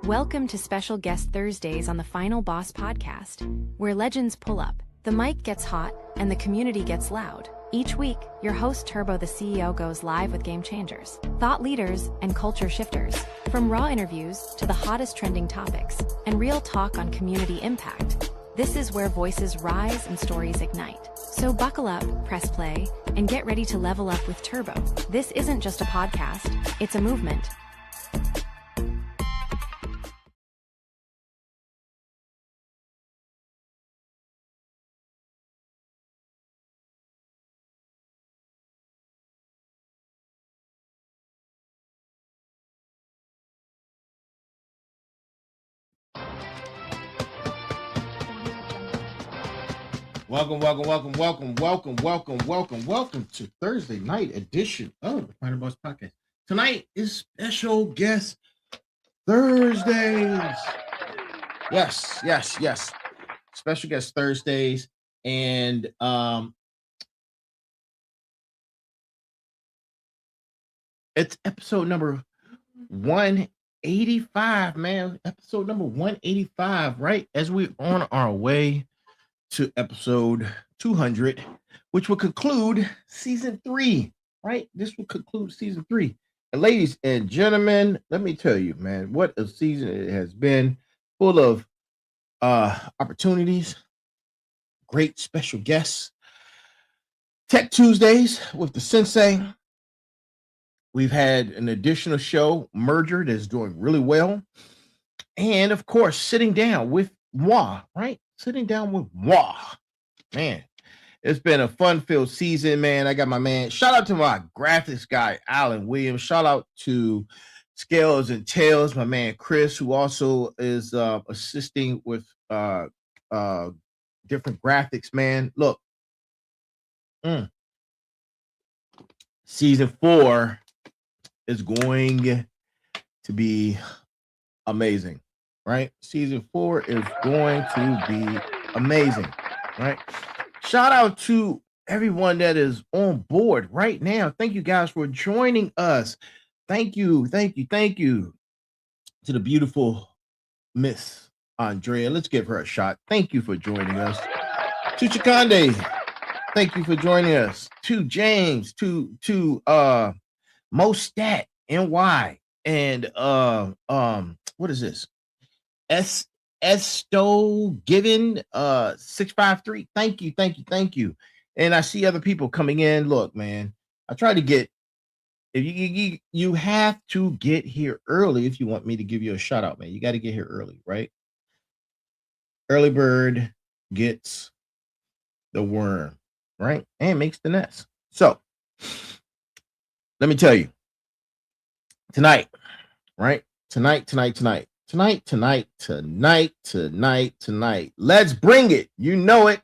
Welcome to Special Guest Thursdays on the Final Boss podcast, where legends pull up, the mic gets hot, and the community gets loud. Each week, your host Turbo the CEO goes live with game changers, thought leaders, and culture shifters. From raw interviews to the hottest trending topics, and real talk on community impact. This is where voices rise and stories ignite. So buckle up, press play, and get ready to level up with Turbo. This isn't just a podcast, it's a movement. Welcome to Thursday night edition of the Final Boss Podcast. Tonight is special guest Thursdays. Yes. Special guest Thursdays. And it's episode number 185, man. Episode number 185, right? As we're on our way to episode 200, which will conclude season 3, right? This will conclude season 3. And ladies and gentlemen, let me tell you, man, what a season it has been, full of opportunities, great special guests, Tech Tuesdays with the Sensei. We've had an additional show, Merger, that's doing really well. And of course, sitting down with moi, right? Sitting down with moi. Man, it's been a fun-filled season, man. I got my man. Shout out to my graphics guy, Alan Williams. Shout out to Scales and Tails, my man Chris, who also is assisting with different graphics, man. Look, season 4 is going to be amazing. Right? Season 4 is going to be amazing, right? Shout out to everyone that is on board right now. Thank you guys for joining us. Thank you to the beautiful Miss Andrea. Let's give her a shot. Thank you for joining us. To Chikande, thank you for joining us. To James, to Mostat NY, and what is this? Esto given 653. Thank you. And I see other people coming in. Look, man, I try to get, if you have to get here early if you want me to give you a shout out, man. You got to get here early, right? Early bird gets the worm, right? And makes the nest. So let me tell you, tonight, right? Tonight. Let's bring it. You know it.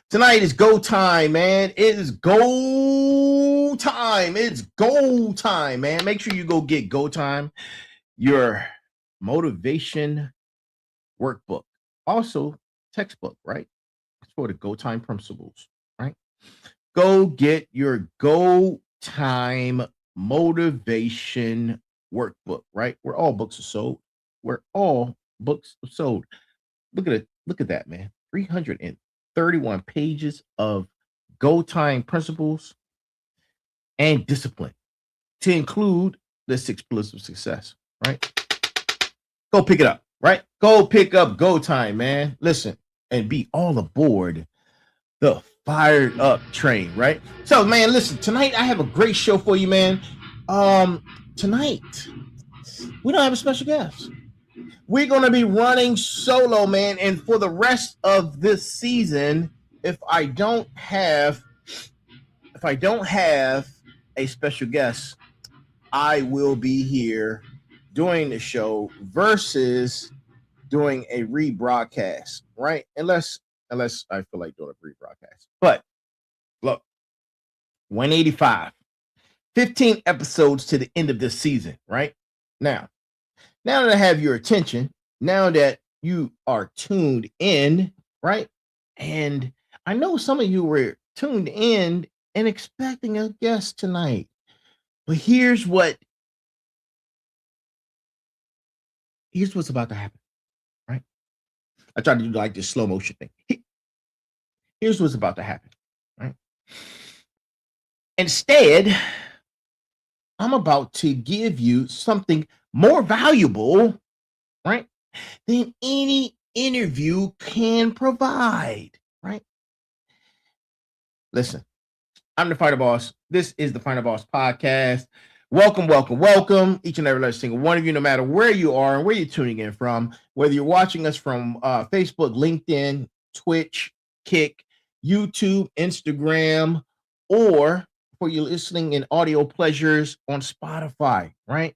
Tonight is go time, man. It is go time. It's go time, man. Make sure you go get go time, your motivation workbook. Also, textbook, right? It's for the go time principles, right? Go get your go time motivation workbook, right? Where all books are sold. Look at it. Look at that, man. 331 pages of go time principles and discipline to include the 6 pillars of success, right? Go pick it up, right? Go pick up go time, man. Listen, and be all aboard the fired up train, right? So, man, listen, tonight I have a great show for you, man. Tonight we don't have a special guest. We're going to be running solo, man. And for the rest of this season, if I don't have a special guest, I will be here doing the show versus doing a rebroadcast, right? Unless I feel like doing a rebroadcast. But look, 185, 15 episodes to the end of this season, right? Now that I have your attention, now that you are tuned in, right? And I know some of you were tuned in and expecting a guest tonight. But here's what here's what's about to happen, right? I tried to do like this slow motion thing. Here's what's about to happen, right? Instead, I'm about to give you something more valuable, right, than any interview can provide, right? Listen, I'm the Final Boss. This is the Final Boss podcast. Welcome, welcome, welcome, each and every single one of you, no matter where you are and where you're tuning in from, whether you're watching us from Facebook, LinkedIn, Twitch, Kick, YouTube, Instagram, or for you listening in audio pleasures on Spotify, right?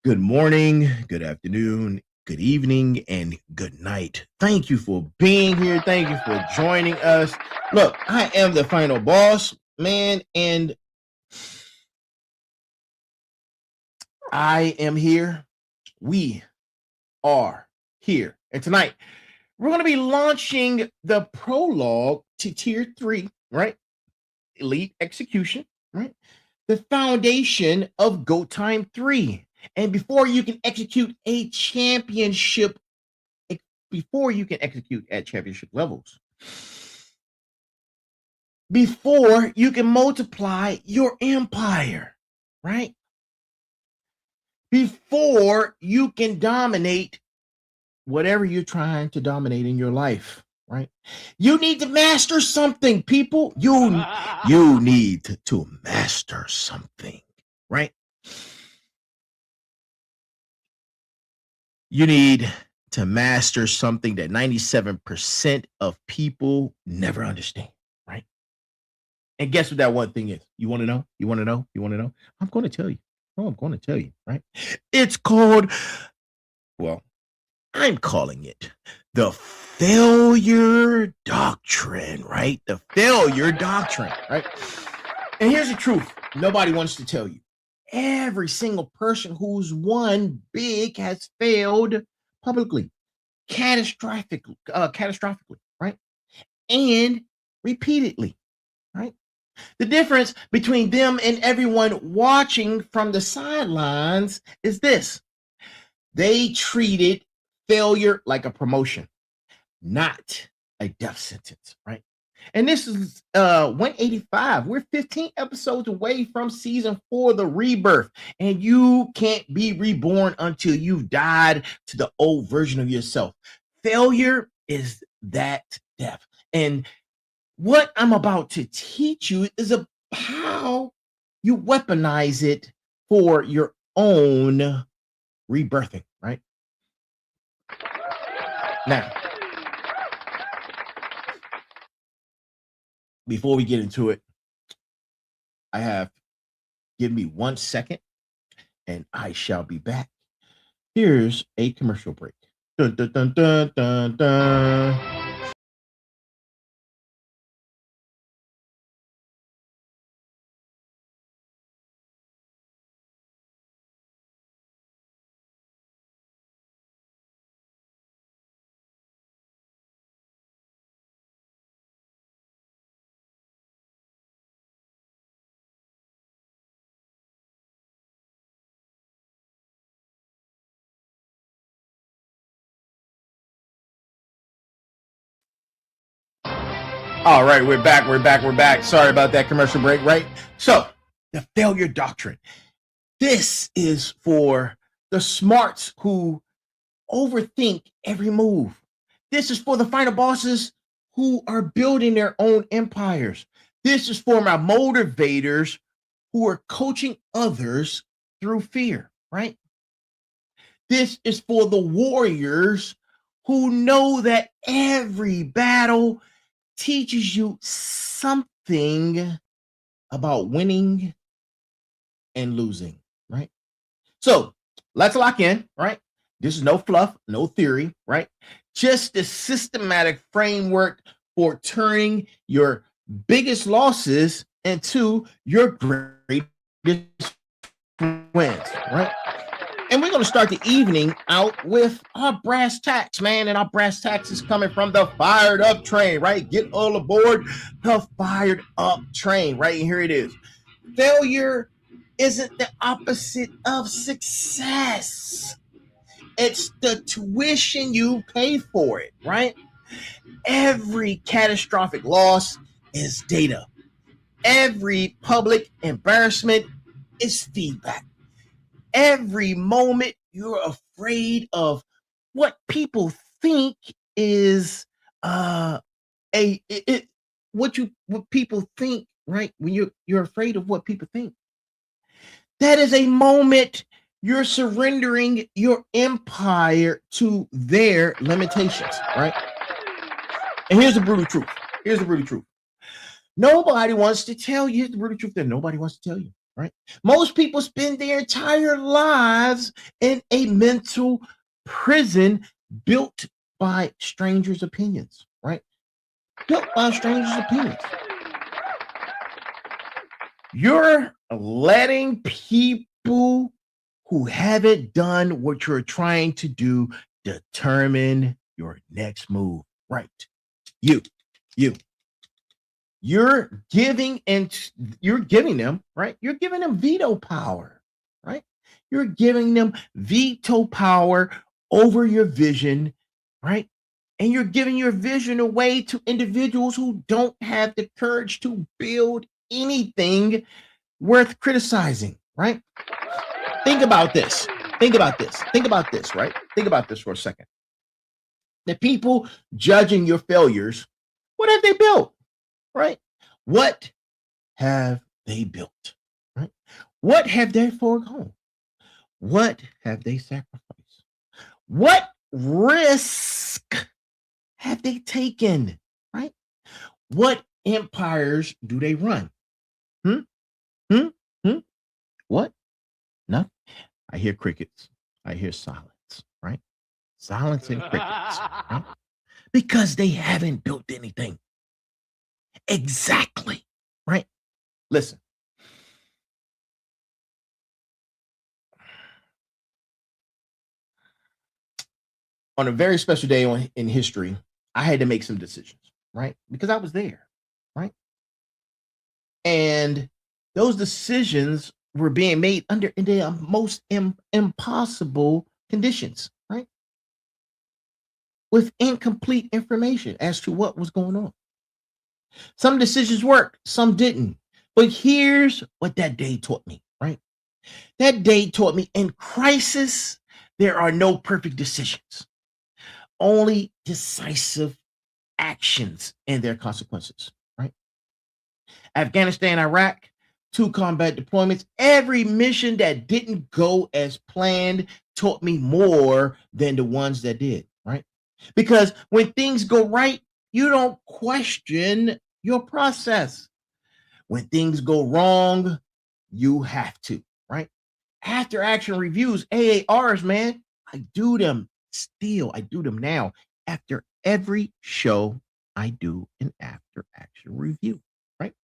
Good morning, good afternoon, good evening, and good night. Thank you for being here. Thank you for joining us. Look, I am the Final Boss, man, and I am here. We are here. And tonight, we're going to be launching the prologue to Tier 3, right? Elite Execution, right? The foundation of Go Time 3. And before you can execute a championship, before you can execute at championship levels, before you can multiply your empire, right? Before you can dominate whatever you're trying to dominate in your life, right? You need to master something, people. You need to master something, right? You need to master something that 97% of people never understand, right? And guess what that one thing is? You want to know? You want to know? You want to know? I'm going to tell you. Oh, I'm going to tell you, right? It's called, well, I'm calling it the failure doctrine, right? The failure doctrine, right? And here's the truth. Nobody wants to tell you. Every single person who's won big has failed publicly, catastrophically, right? And repeatedly, right? The difference between them and everyone watching from the sidelines is this. They treated failure like a promotion, not a death sentence, right? And this is 185. We're 15 episodes away from season 4, the rebirth. And you can't be reborn until you've died to the old version of yourself. Failure is that death. And what I'm about to teach you is how you weaponize it for your own rebirthing, right? Now, before we get into it, give me 1 second and I shall be back. Here's a commercial break. Dun, dun, dun, dun, dun, dun. All right, we're back. Sorry about that commercial break, right? So, the failure doctrine. This is for the smarts who overthink every move. This is for the final bosses who are building their own empires. This is for my motivators who are coaching others through fear, right? This is for the warriors who know that every battle teaches you something about winning and losing, right? So let's lock in, right? This is no fluff, no theory, right? Just the systematic framework for turning your biggest losses into your greatest wins, right? And we're going to start the evening out with our brass tacks, man. And our brass tacks is coming from the fired up train, right? Get all aboard the fired up train, right? And here it is. Failure isn't the opposite of success. It's the tuition you pay for it, right? Every catastrophic loss is data. Every public embarrassment is feedback. Every moment you're afraid of what people think is what people think, right? When you're afraid of what people think, that is a moment you're surrendering your empire to their limitations, right? And here's the brutal truth. Nobody wants to tell you the brutal truth that nobody wants to tell you, right? Most people spend their entire lives in a mental prison built by strangers' opinions, right? Built by strangers' opinions. You're letting people who haven't done what you're trying to do determine your next move, right? You're giving them, right? You're giving them veto power, right? You're giving them veto power over your vision, right? And you're giving your vision away to individuals who don't have the courage to build anything worth criticizing, right? Think about this, right? Think about this for a second. The people judging your failures, what have they built? Right? What have they built? Right? What have they foregone? What have they sacrificed? What risk have they taken? Right? What empires do they run? What? Nothing. I hear crickets. I hear silence, right? Silence and crickets, right? Because they haven't built anything. Exactly, right? Listen. On a very special day in history, I had to make some decisions, right? Because I was there, right? And those decisions were being made under the most impossible conditions, right? With incomplete information as to what was going on. Some decisions worked, some didn't. But here's what that day taught me, right? That day taught me in crisis, there are no perfect decisions, only decisive actions and their consequences, right? Afghanistan, Iraq, 2 combat deployments, every mission that didn't go as planned taught me more than the ones that did, right? Because when things go right, you don't question your process. When things go wrong, you have to, right? After action reviews, AARs, man, I do them still. I do them now. After every show, I do an after action review, right?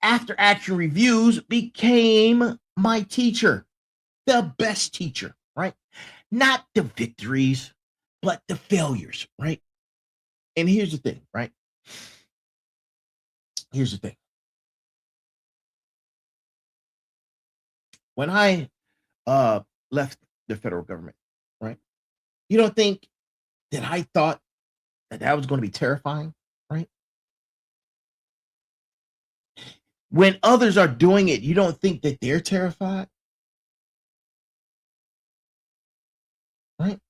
After action reviews became my teacher, the best teacher, right? Not the victories, but the failures, right? And here's the thing, right? Here's the thing. When I left the federal government, right? You don't think that I thought that was going to be terrifying, right? When others are doing it, you don't think that they're terrified, right?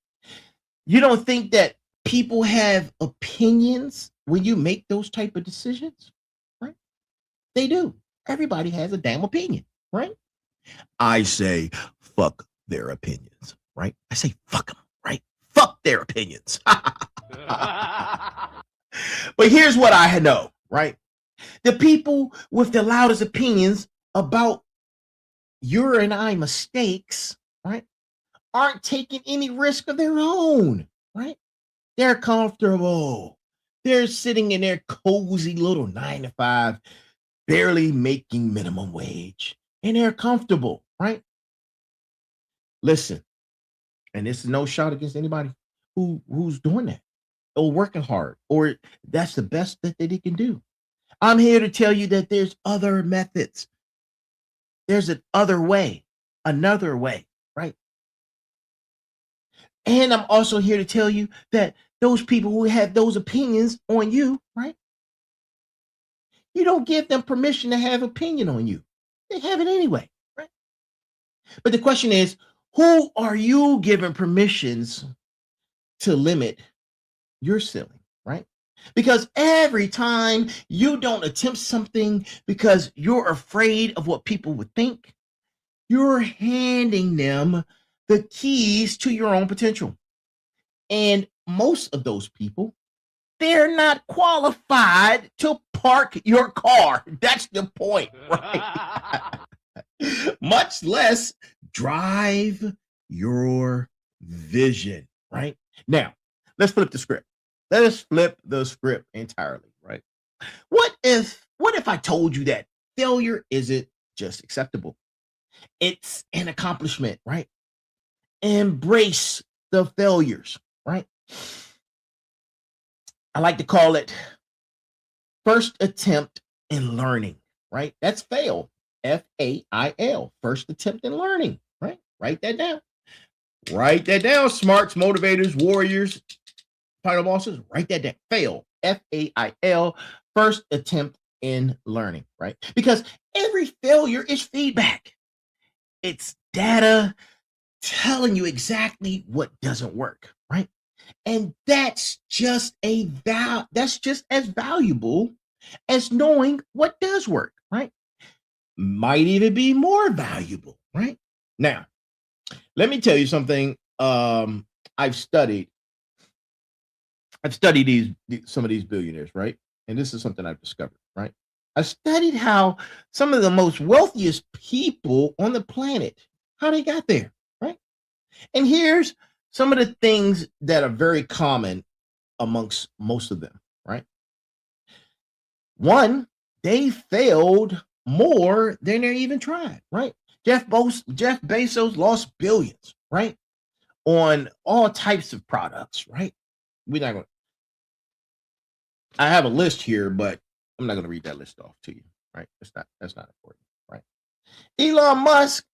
You don't think that people have opinions when you make those type of decisions, right? They do. Everybody has a damn opinion, right? I say, fuck their opinions, right? I say, fuck them, right? Fuck their opinions. But here's what I know, right? The people with the loudest opinions about your and I mistakes, right, aren't taking any risk of their own, right? They're comfortable. They're sitting in their cozy little 9 to 5, barely making minimum wage, and they're comfortable, right? Listen, and this is no shot against anybody who's doing that or working hard, or that's the best that they can do. I'm here to tell you that there's other methods. There's another way, right? And I'm also here to tell you that those people who have those opinions on you, right? You don't give them permission to have opinion on you. They have it anyway, right? But the question is, who are you giving permissions to limit your ceiling, right? Because every time you don't attempt something because you're afraid of what people would think, you're handing them the keys to your own potential. And most of those people, they're not qualified to park your car. That's the point, right? Much less drive your vision, right? Now, let's flip the script. Let us flip the script entirely, right? What if I told you that failure isn't just acceptable? It's an accomplishment, right? Embrace the failures, right? I like to call it first attempt in learning, right? That's fail. FAIL, first attempt in learning, right? Write that down. Write that down, smarts, motivators, warriors, final bosses. Write that down. Fail. FAIL, first attempt in learning, right? Because every failure is feedback. It's data telling you exactly what doesn't work, right? And that's just as valuable as knowing what does work, right? Might even be more valuable, right? Now, let me tell you something. I've studied some of these billionaires, right? And this is something I've discovered, right? I studied how some of the most wealthiest people on the planet, how they got there, right? And here's some of the things that are very common amongst most of them, right? One, they failed more than they even tried, right? Jeff Bezos lost billions, right? On all types of products, right? We're not going to, I have a list here, but I'm not going to read that list off to you, right? That's not important, right? Elon Musk,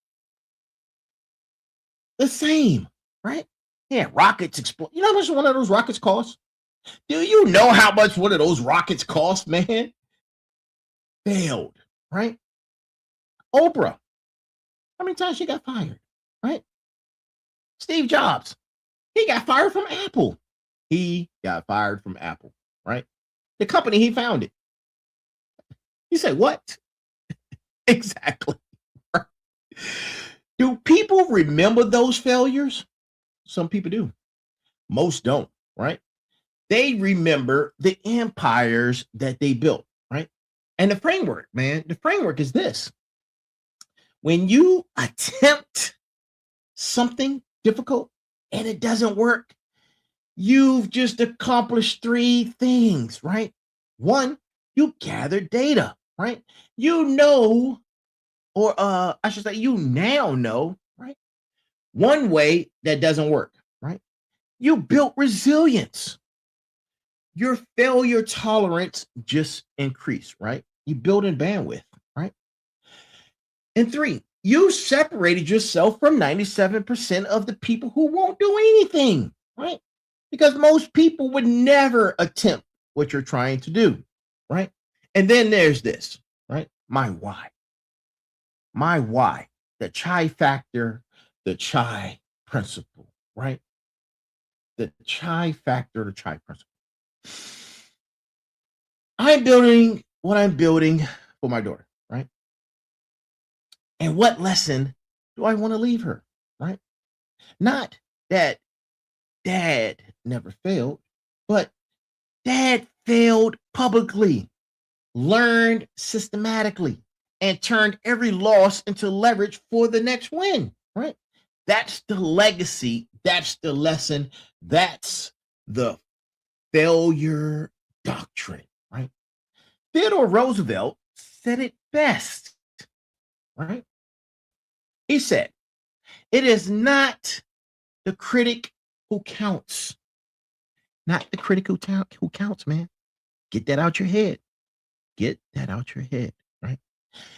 the same, right? Yeah, rockets explode. You know how much one of those rockets costs? Do you know how much one of those rockets cost, man? Failed, right? Oprah, how many times she got fired, right? Steve Jobs, he got fired from Apple. He got fired from Apple, right? The company he founded. You say, what? Exactly. Do people remember those failures? Some people do. Most don't, right? They remember the empires that they built, right? And the framework, man, the framework is this. When you attempt something difficult and it doesn't work, you've just accomplished three things, right? One, you gather data, right? You know, or I should say, you now know, right? One way that doesn't work, right? You built resilience. Your failure tolerance just increased, right? You build in bandwidth, right? And three, you separated yourself from 97% of the people who won't do anything, right? Because most people would never attempt what you're trying to do, right? And then there's this, right? My why. My why. The chai factor, the chai principle, right? The chai factor, the chai principle. I'm building what I'm building for my daughter, right? And what lesson do I want to leave her, right? Not that dad never failed, but dad failed publicly, learned systematically, and turned every loss into leverage for the next win, right? That's the legacy. That's the lesson. That's the failure doctrine, right? Theodore Roosevelt said it best, right? He said, it is not the critic who counts, not the critic who counts, man. Get that out your head. Get that out your head, right?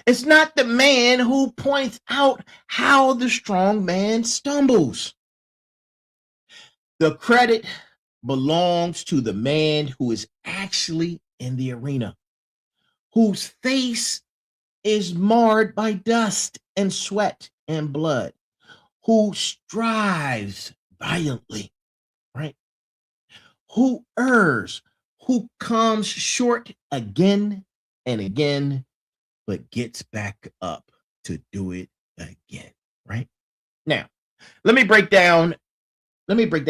It's not the man who points out how the strong man stumbles. The credit belongs to the man who is actually in the arena, whose face is marred by dust and sweat and blood, who strives violently, right? Who errs, who comes short again and again, but gets back up to do it again, right? Now, let me break that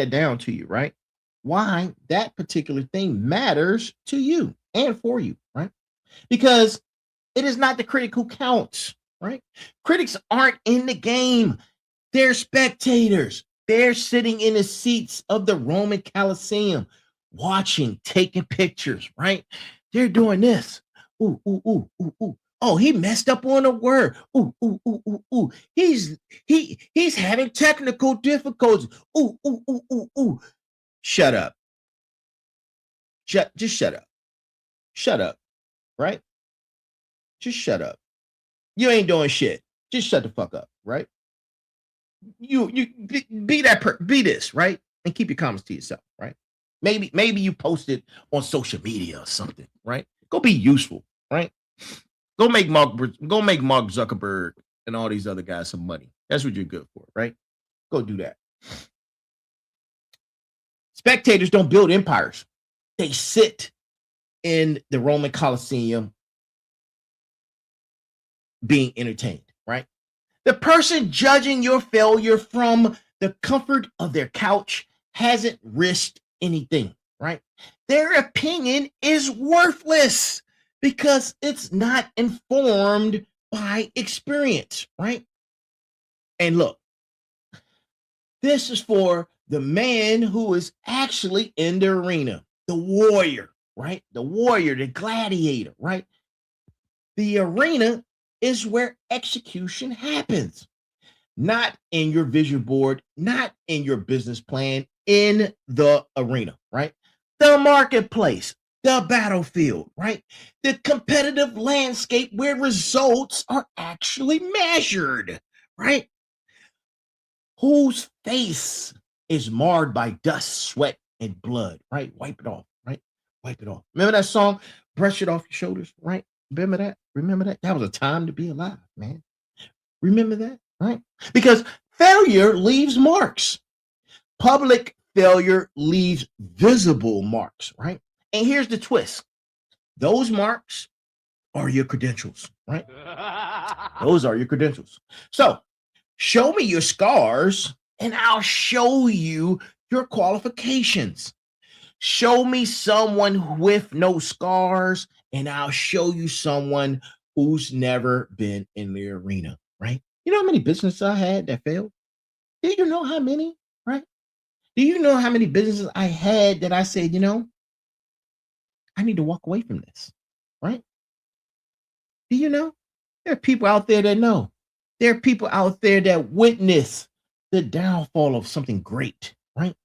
down to you, right? Why that particular thing matters to you and for you, right? Because it is not the critic who counts, right? Critics aren't in the game. They're spectators. They're sitting in the seats of the Roman Colosseum, watching, taking pictures, right? They're doing this. Ooh, ooh, ooh, ooh, ooh. Oh, he messed up on a word. Ooh, ooh, ooh, ooh, ooh. He's having technical difficulties. Ooh, ooh, ooh, ooh, ooh. Shut up. Just shut up. Shut up, right? Just shut up. You ain't doing shit. Just shut the fuck up, right? You be this, right? And keep your comments to yourself, right? Maybe you post it on social media or something, right? Go be useful, right? Go make Mark Zuckerberg and all these other guys some money. That's what you're good for, right? Go do that. Spectators don't build empires. They sit in the Roman Colosseum being entertained, right? The person judging your failure from the comfort of their couch hasn't risked anything, right? Their opinion is worthless because it's not informed by experience, right? And look, this is for the man who is actually in the arena, the warrior, right? The warrior, the gladiator, right? The arena is where execution happens, not in your vision board, not in your business plan, in the arena, right? The marketplace, the battlefield, right? The competitive landscape where results are actually measured, right? Whose face is marred by dust, sweat, and blood, right? Wipe it off, right? Wipe it off. Remember that song, Brush It Off Your Shoulders, right? Remember that? Remember that? That was a time to be alive, man. Remember that, right? Because failure leaves marks. Public failure leaves visible marks, right? And here's the twist. Those marks are your credentials, right? Those are your credentials. So show me your scars and I'll show you your qualifications. Show me someone with no scars and I'll show you someone who's never been in the arena, right? You know how many businesses I had that failed? Do you know how many, right? Do you know how many businesses I had that I said, I need to walk away from this, right? Do you know? There are people out there that know. There are people out there that witness the downfall of something great, right?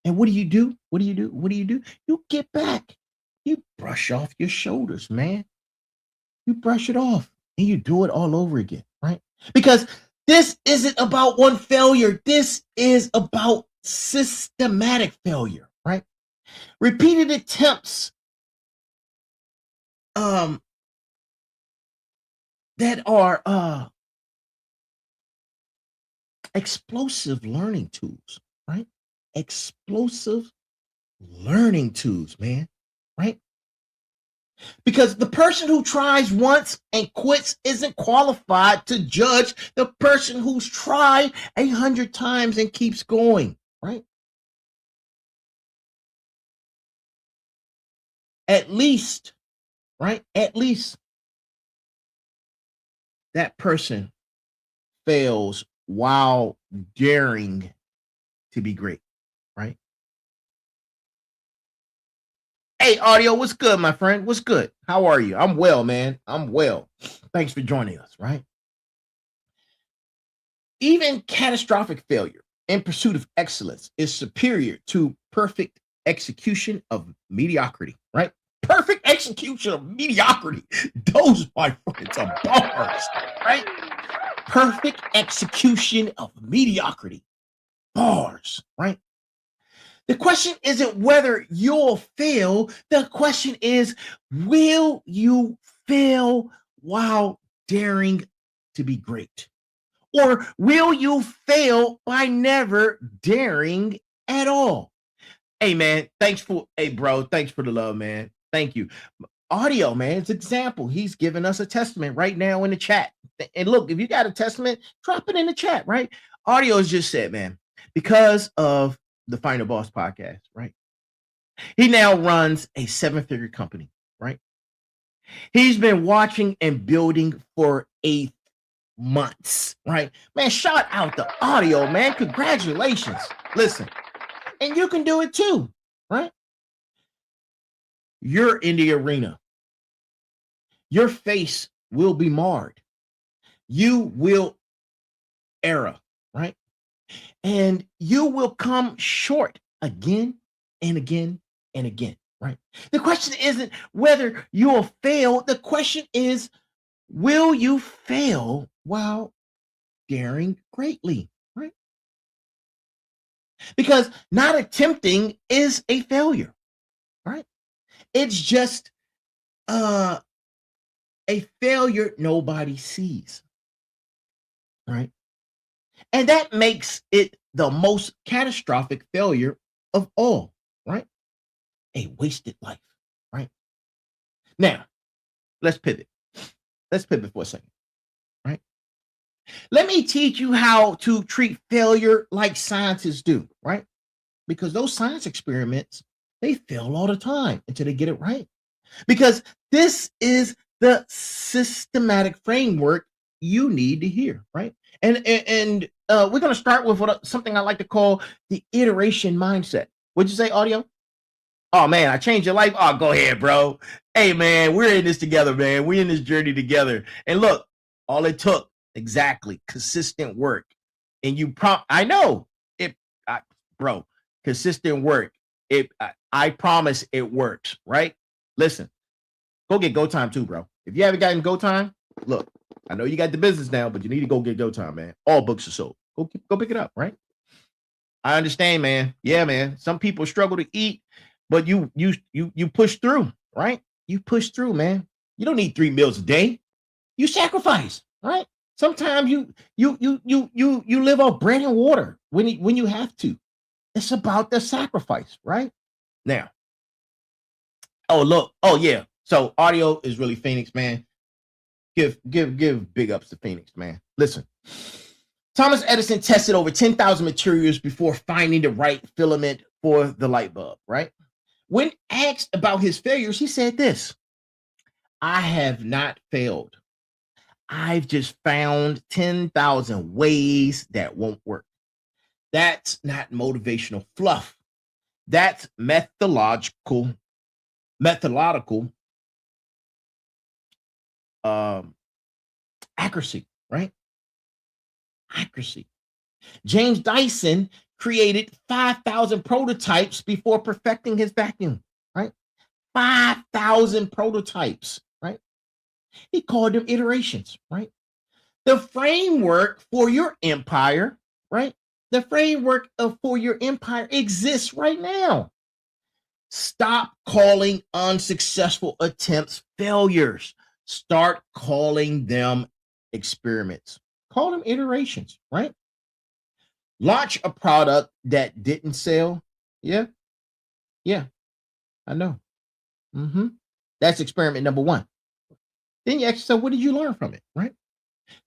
And what do you do? What do you do? What do you do? You get back. You brush off your shoulders, man. You brush it off and you do it all over again, right? Because this isn't about one failure. This is about systematic failure, right? Repeated attempts that are explosive learning tools, right? Explosive learning tools, man, right? Because the person who tries once and quits isn't qualified to judge the person who's tried 100 times and keeps going, right? At least, right? At least that person fails while daring to be great, right? Hey, Audio, what's good, my friend? What's good? How are you? I'm well, man. I'm well. Thanks for joining us, right? Even catastrophic failure in pursuit of excellence is superior to perfect execution of mediocrity, right? Perfect execution of mediocrity. Those, my friends, are bars, right? Perfect execution of mediocrity. Bars, right? The question isn't whether you'll fail. The question is, will you fail while daring to be great? Or will you fail by never daring at all? Hey, man, hey, bro, thanks for the love, man. Thank you. Audio, man, it's example. He's giving us a testament right now in the chat. And look, if you got a testament, drop it in the chat, right? Audio has just said, man, because of the Final Boss podcast, right? He now runs a 7-figure company, right? He's been watching and building for 8 months, right? Man, shout out the audio, man. Congratulations. Listen, and you can do it too, right? You're in the arena. Your face will be marred. You will err, right? And you will come short again and again and again, right? The question isn't whether you'll fail. The question is, will you fail while daring greatly, right? Because not attempting is a failure, right? It's just a failure nobody sees, right? And that makes it the most catastrophic failure of all, right? A wasted life, right? Now, let's pivot. Let's pivot for a second, right? Let me teach you how to treat failure like scientists do, right? Because those science experiments, they fail all the time until they get it right. Because this is the systematic framework you need to hear, right? And we're going to start with something I like to call the iteration mindset. What'd you say, audio? Oh, man, I changed your life. Oh, go ahead, bro. Hey, man, we're in this together, man. We're in this journey together. And look, all it took, exactly, consistent work. And I know it, bro, consistent work. I promise it works, right? Listen, go get Go Time too, bro. If you haven't gotten Go Time, look, I know you got the business now, but you need to go get Go Time, man. All books are sold. Go pick it up, right? I understand, man. Yeah, man. Some people struggle to eat, but you push through, right? You push through, man. You don't need 3 meals a day. You sacrifice, right? Sometimes you live off bread and water when you have to. It's about the sacrifice, right? Now, oh look, oh yeah. So audio is really Phoenix, man. Give big ups to Phoenix, man. Listen, Thomas Edison tested over 10,000 materials before finding the right filament for the light bulb, right? When asked about his failures, he said this: I have not failed. I've just found 10,000 ways that won't work. That's not motivational fluff. That's methodological accuracy, right? Accuracy. James Dyson created 5,000 prototypes before perfecting his vacuum, right? 5,000 prototypes, right? He called them iterations, right? The framework for your empire, right? The framework for your empire exists right now. Stop calling unsuccessful attempts failures. Start calling them experiments. Call them iterations, right? Launch a product that didn't sell. Yeah, I know. That's experiment number 1. Then you ask yourself, what did you learn from it, right?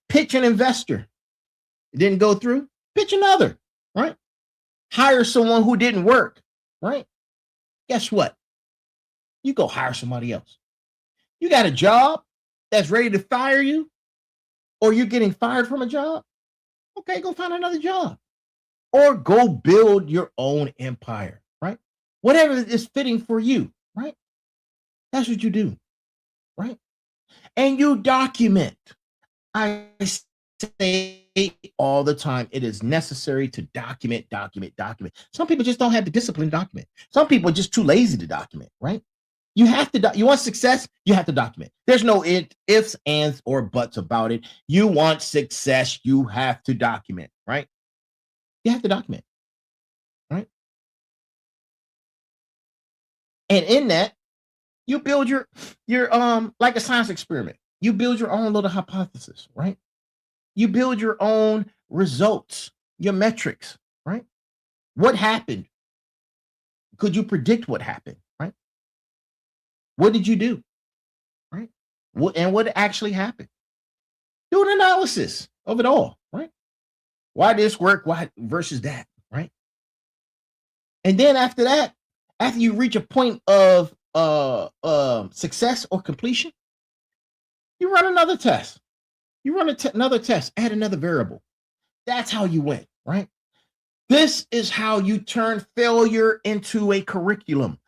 Pitch an investor. It didn't go through. Pitch another, right? Hire someone who didn't work, right? Guess what? You go hire somebody else. You got a job that's ready to fire you, or you're getting fired from a job. Okay, go find another job. Or go build your own empire, right? Whatever is fitting for you, right? That's what you do, right? And you document. I say all the time, it is necessary to document. Some people just don't have the discipline to document. Some people are just too lazy to document, right? You have to, you want success, you have to document. There's no ifs, ands, or buts about it. You want success, you have to document, right? You have to document, right? And in that, you build your like a science experiment. You build your own little hypothesis, right? You build your own results, your metrics, right? What happened? Could you predict what happened, right? What did you do, right? What actually happened? Do an analysis of it all, right? Why this work? Why versus that, right? And then after that, after you reach a point of success or completion, you run another test. You run another test, add another variable. That's how you win, right? This is how you turn failure into a curriculum.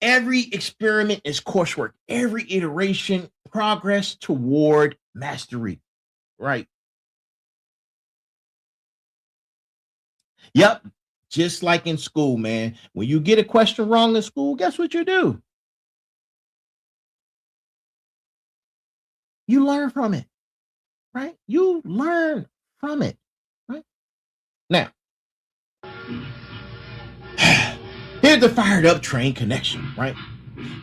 Every experiment is coursework. Every iteration, progress toward mastery, right? Yep. Just like in school, man. When you get a question wrong in school, guess what you do? You learn from it, right? You learn from it, right? Now, here's the fired up train connection, right?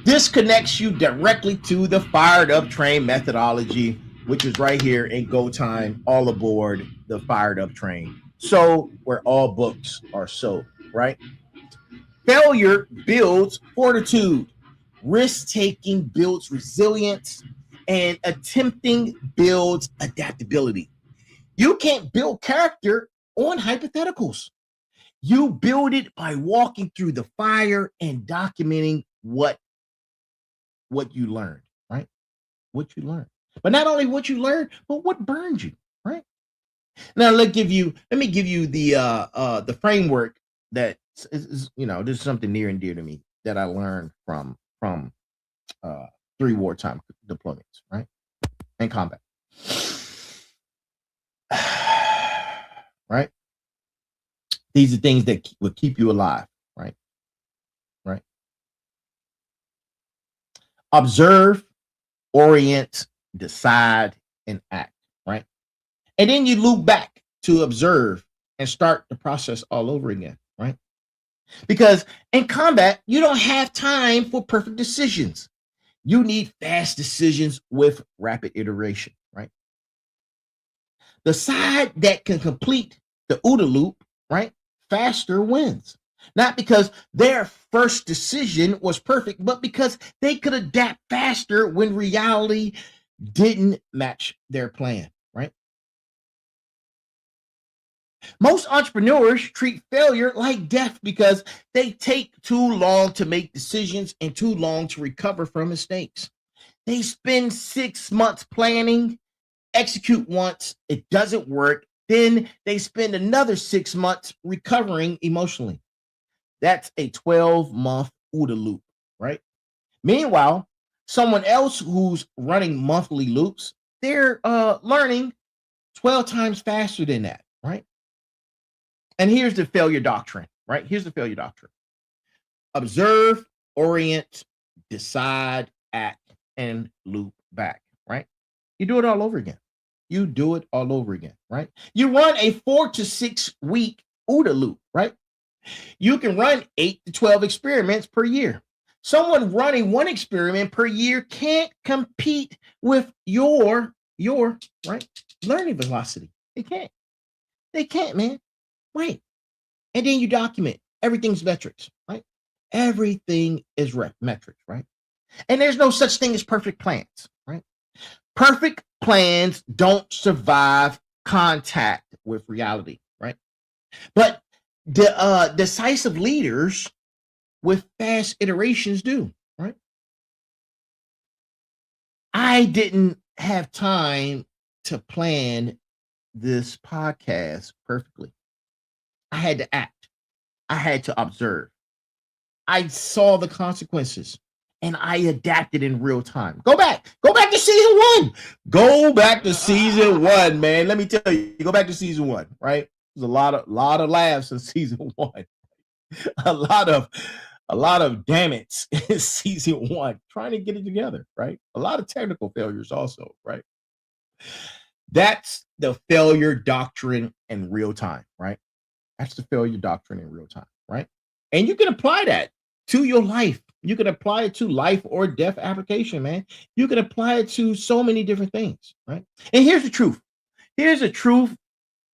This connects you directly to the fired up train methodology, which is right here in Go Time, all aboard the fired up train. So where all books are sold, right? Failure builds fortitude. Risk taking builds resilience, and attempting builds adaptability. You can't build character on hypotheticals. You build it by walking through the fire and documenting what you learned, right? What you learned. But not only what you learned, but what burned you, right? Now let me give you the framework that is, this is something near and dear to me that I learned from 3 wartime deployments, right? And combat. Right? These are things that will keep you alive, right? Right. Observe, orient, decide, and act, right? And then you loop back to observe and start the process all over again, right? Because in combat, you don't have time for perfect decisions. You need fast decisions with rapid iteration, right? The side that can complete the OODA loop, right, faster wins. Not because their first decision was perfect, but because they could adapt faster when reality didn't match their plan, right? Most entrepreneurs treat failure like death because they take too long to make decisions and too long to recover from mistakes. They spend 6 months planning, execute once, it doesn't work. Then they spend another 6 months recovering emotionally. That's a 12-month OODA loop, right? Meanwhile, someone else who's running monthly loops, they're learning 12 times faster than that, right? And here's the failure doctrine, right? Here's the failure doctrine. Observe, orient, decide, act, and loop back, right? You do it all over again. You do it all over again, right? You run a 4 to 6 week OODA loop, right? You can run 8 to 12 experiments per year. Someone running 1 experiment per year can't compete with your right learning velocity. They can't. They can't, man. Right. And then you document everything's metrics, right? Everything is metrics, right? And there's no such thing as perfect plans, right? Perfect plans don't survive contact with reality, right? But the decisive leaders with fast iterations do, right? I didn't have time to plan this podcast perfectly. I had to act. I had to observe. I saw the consequences and I adapted in real time. Go back to season 1. Go back to season 1, man. Let me tell you, go back to season 1, right? There's a lot of laughs in season 1. a lot of damn it in season 1 trying to get it together, right? A lot of technical failures also, right? That's the failure doctrine in real time, right? That's the failure doctrine in real time, right? And you can apply that to your life. You can apply it to life or death application, man. You can apply it to so many different things, right? And here's the truth. Here's a truth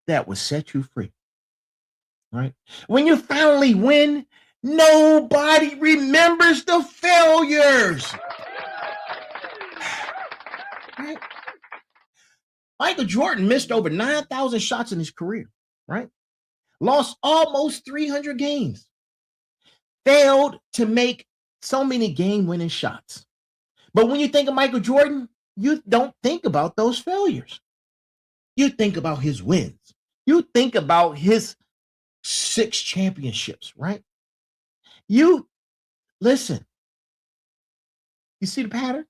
that will set you free, right? When you finally win, nobody remembers the failures. Right? Michael Jordan missed over 9,000 shots in his career, right? Lost almost 300 games. Failed to make so many game-winning shots. But when you think of Michael Jordan, you don't think about those failures. You think about his wins. You think about his 6 championships, right? You listen. You see the pattern?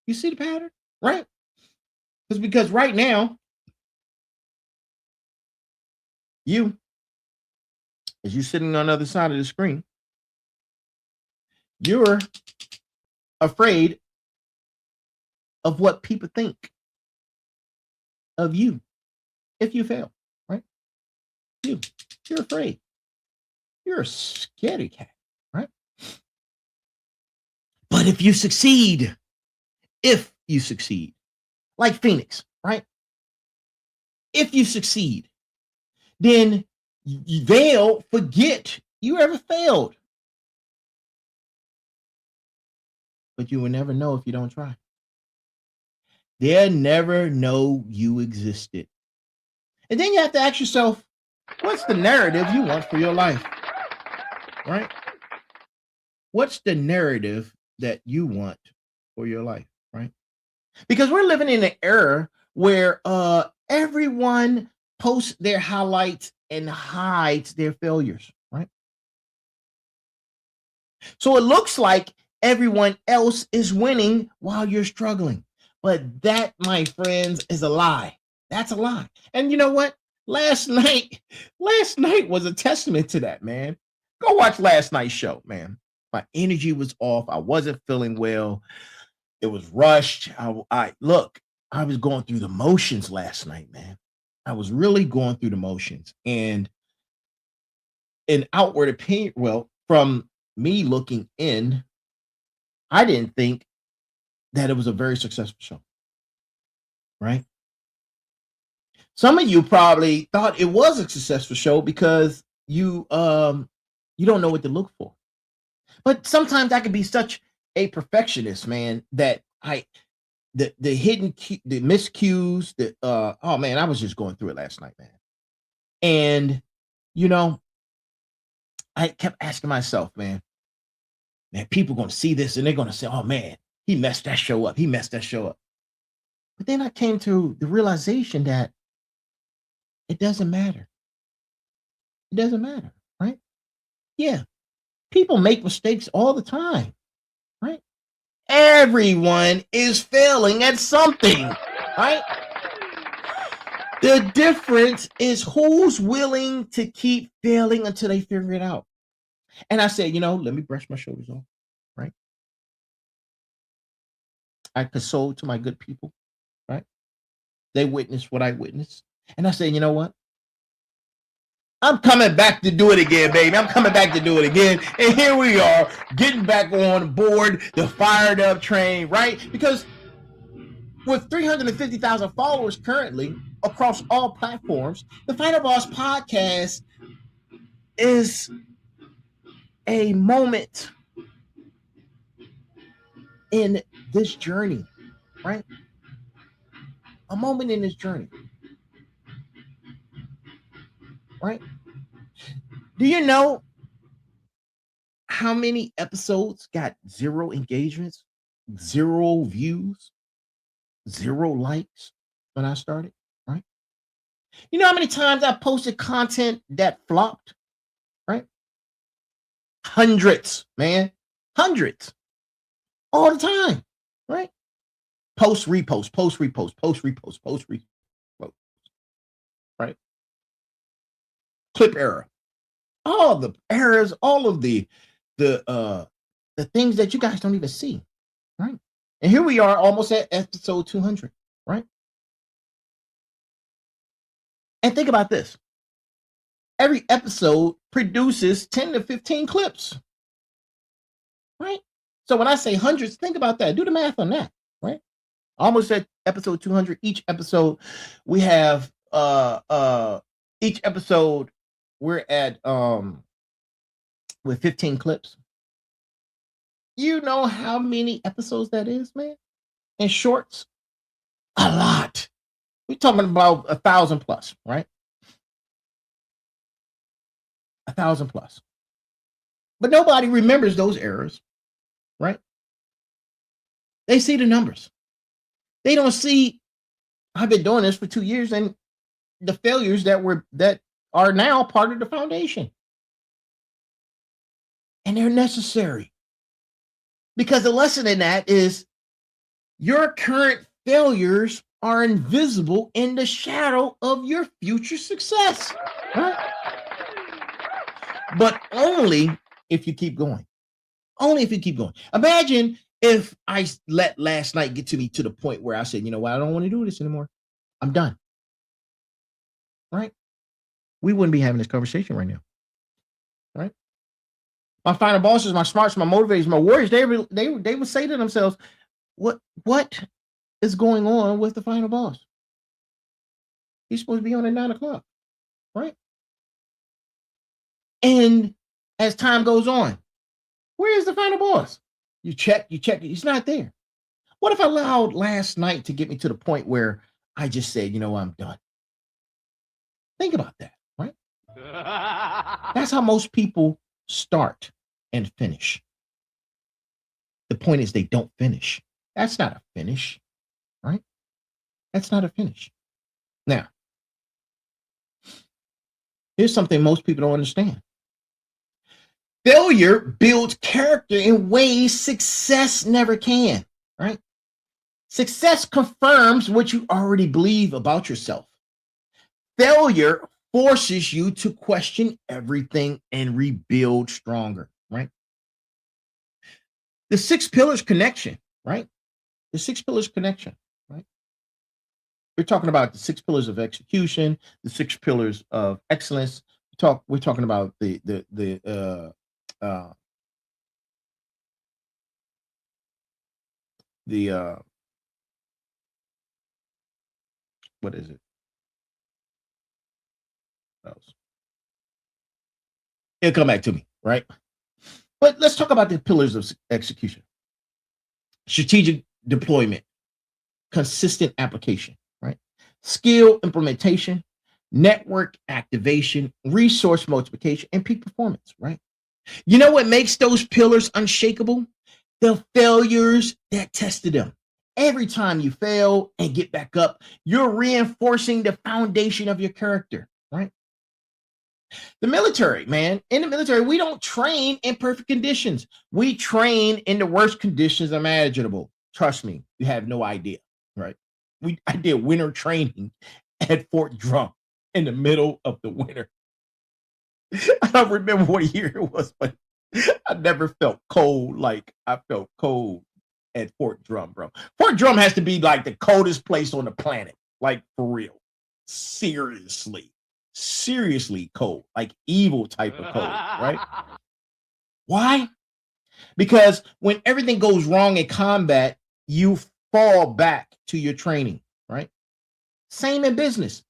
You see the pattern, right? It's because right now, you, as you're sitting on the other side of the screen, you're afraid of what people think of you if you fail, right? You're afraid. You're a scaredy cat, right? But if you succeed, like Phoenix, right? If you succeed, then they'll forget you ever failed. But you will never know if you don't try. They'll never know you existed. And then you have to ask yourself, what's the narrative you want for your life? Right? What's the narrative that you want for your life? Right? Because we're living in an era where everyone posts their highlights and hides their failures, right? So it looks like everyone else is winning while you're struggling. But that, my friends, is a lie. That's a lie. And you know what? Last night was a testament to that, man. Go watch last night's show, man. My energy was off. I wasn't feeling well. It was rushed. I was going through the motions last night, man. I was really going through the motions. And in outward opinion, well, from me looking in, I didn't think that it was a very successful show, right? Some of you probably thought it was a successful show because you don't know what to look for. But sometimes I could be such a perfectionist, man, that the hidden the miscues, oh man, I was just going through it last night, man. And I kept asking myself, man, people going to see this and they're going to say, oh man, he messed that show up. He messed that show up. But then I came to the realization that it doesn't matter. It doesn't matter, right? Yeah. People make mistakes all the time, right? Everyone is failing at something, right? The difference is who's willing to keep failing until they figure it out. And I said, let me brush my shoulders off, right? I consoled to my good people, right? They witnessed what I witnessed. And I said, you know what? I'm coming back to do it again, baby. I'm coming back to do it again. And here we are, getting back on board the fired up train, right? Because with 350,000 followers currently across all platforms, the Final Boss podcast is a moment in this journey, right? A moment in this journey, right? Do you know how many episodes got 0 engagements, 0 views, 0 likes when I started, right? You know how many times I posted content that flopped, right? Hundreds, man. Hundreds. All the time, right? Post, repost, post, repost, post, repost, post, repost, right? Clip error. All the errors, all of the things that you guys don't even see, right? And here we are almost at episode 200, right? And think about this. Every episode produces 10 to 15 clips. right? So when I say hundreds, think about that. Do the math on that, right? Almost at episode 200. Each episode, we have each episode we're at with 15 clips. You know how many episodes that is, man? And shorts? A lot. We're talking about 1,000 plus, right? 1,000 plus. But nobody remembers those errors, right? They see the numbers. They don't see, I've been doing this for 2 years, and the failures that are now part of the foundation. And they're necessary. Because the lesson in that is your current failures are invisible in the shadow of your future success. Right? But only if you keep going. Only if you keep going. Imagine if I let last night get to me to the point where I said, you know what, I don't want to do this anymore. I'm done. Right? We wouldn't be having this conversation right now. Right? My final bosses, my smarts, my motivators, my warriors, they would say to themselves, what is going on with the final boss? He's supposed to be on at 9 o'clock, right? And as time goes on, where is the final boss? You check, he's not there. What if I allowed last night to get me to the point where I just said, you know, I'm done? Think about that, right? That's how most people start and finish. The point is they don't finish. That's not a finish, right? That's not a finish. Now, here's something most people don't understand. Failure builds character in ways success never can, right? Success confirms what you already believe about yourself. Failure forces you to question everything and rebuild stronger, right? The 6 pillars connection, right? The 6 pillars connection, right? We're talking about the 6 pillars of execution, the 6 pillars of excellence. We're talking about the what is it? It'll come back to me, right? But let's talk about the pillars of execution. Strategic deployment, consistent application, right? Skill implementation, network activation, resource multiplication, and peak performance, right? You know what makes those pillars unshakable? The failures that tested them. Every time you fail and get back up, you're reinforcing the foundation of your character, right? The military, man, in the military, we don't train in perfect conditions. We train in the worst conditions imaginable. Trust me, you have no idea, right? I did winter training at Fort Drum in the middle of the winter. I don't remember what year it was, but I never felt cold like I felt cold at Fort Drum, bro. Fort Drum has to be like the coldest place on the planet, like for real. Seriously cold, like evil type of cold, right? Why? Because when everything goes wrong in combat, you fall back to your training, right? Same in business.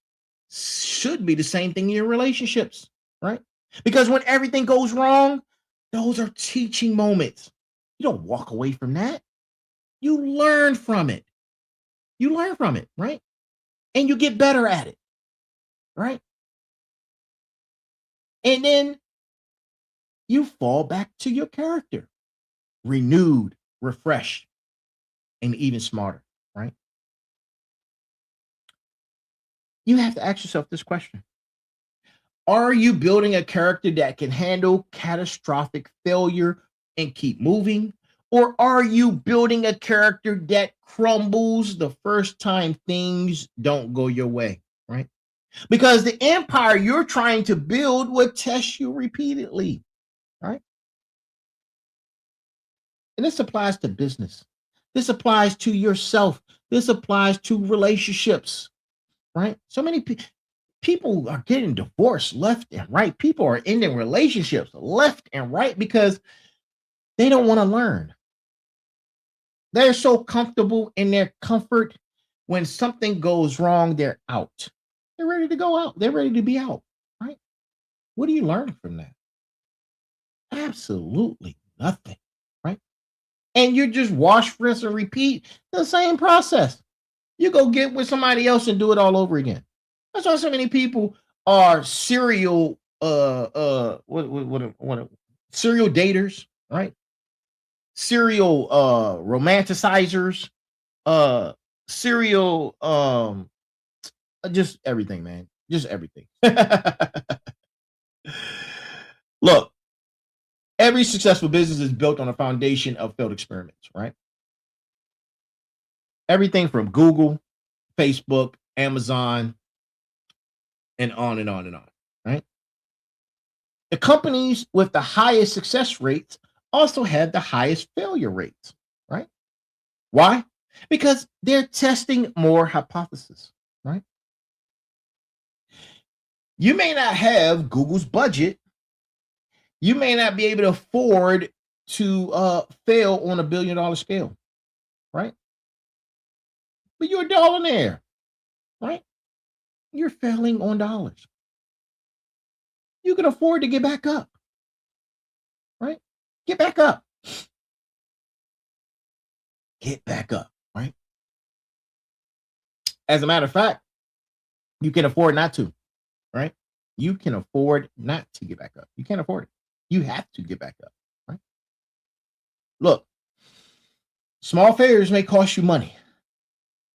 Should be the same thing in your relationships, right? Because when everything goes wrong, those are teaching moments. You don't walk away from that. You learn from it. You learn from it, right? And you get better at it, right? And then you fall back to your character, renewed, refreshed, and even smarter, right? You have to ask yourself this question. Are you building a character that can handle catastrophic failure and keep moving? Or are you building a character that crumbles the first time things don't go your way, right? Because the empire you're trying to build will test you repeatedly, right? And this applies to business. This applies to yourself. This applies to relationships, right? So many people are getting divorced left and right. People are ending relationships left and right because They don't want to learn. They're so comfortable in their comfort. When something goes wrong, they're out. They're ready to go out. They're ready to be out, right? What are you learning from that? Absolutely nothing, right? And you just wash, rinse, and repeat the same process. You go get with somebody else and do it all over again. That's why so many people are serial serial daters, right? Serial romanticizers, serial just everything, man. Just everything. Look, every successful business is built on a foundation of failed experiments, right? Everything from Google, Facebook, Amazon, and on and on and on, right? The companies with the highest success rates also had the highest failure rates, right? Why? Because they're testing more hypotheses, right? You may not have Google's budget. You may not be able to afford to fail on $1 billion scale, right? But you're a dollionaire, right? You're failing on dollars. You can afford to get back up, right? Get back up. Get back up, right? As a matter of fact, you can afford not to, right? You can afford not to get back up. You can't afford it. You have to get back up, right? Look, small failures may cost you money.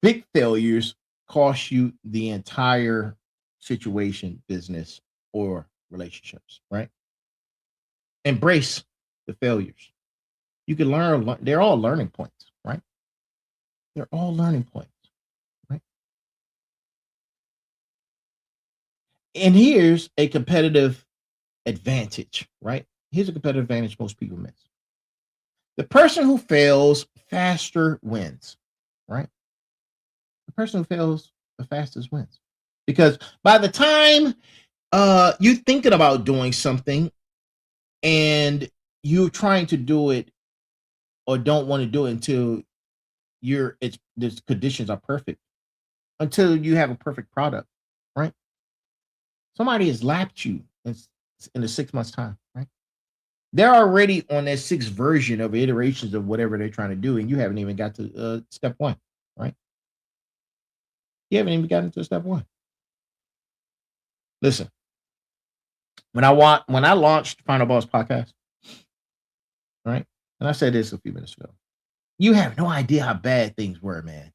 Big failures cost you the entire situation, business, or relationships, right? Embrace the failures. You can learn. They're all learning points, right? They're all learning points, right? And here's a competitive advantage, right? Here's a competitive advantage most people miss. The person who fails faster wins, right? The person who fails the fastest wins. Because by the time you're thinking about doing something and you're trying to do it or don't want to do it until the conditions are perfect, until you have a perfect product, right? Somebody has lapped you in the 6 months time, right? They're already on their sixth version of iterations of whatever they're trying to do, and you haven't even got to step one, right? You haven't even gotten to step one. Listen, when I launched Final Boss Podcast, right? And I said this a few minutes ago. You have no idea how bad things were, man.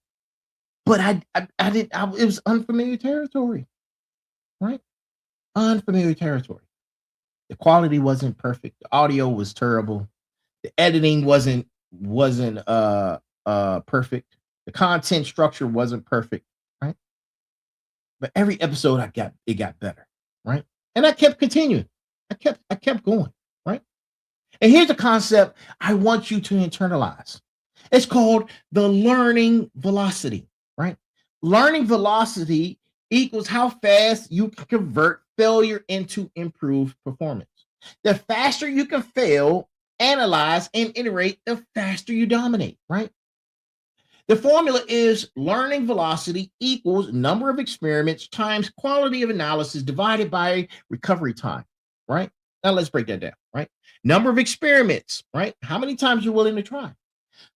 But it was unfamiliar territory, right? Unfamiliar territory. The quality wasn't perfect. The audio was terrible. The editing wasn't perfect. The content structure wasn't perfect, right? But every episode it got better, right? And I kept continuing. I kept going, right? And here's the concept I want you to internalize. It's called the learning velocity, right? Learning velocity equals how fast you can convert failure into improved performance. The faster you can fail, analyze, and iterate, the faster you dominate, right? The formula is learning velocity equals number of experiments times quality of analysis divided by recovery time, right? Now let's break that down, right? Number of experiments, right? How many times you're willing to try?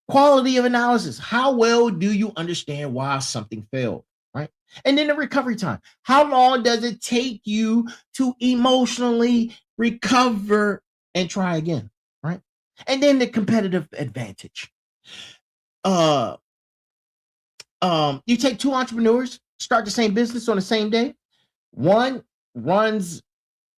Quality of analysis. How well do you understand why something failed, right? And then the recovery time. How long does it take you to emotionally recover and try again, right? And then the competitive advantage. You take two entrepreneurs, start the same business on the same day. One runs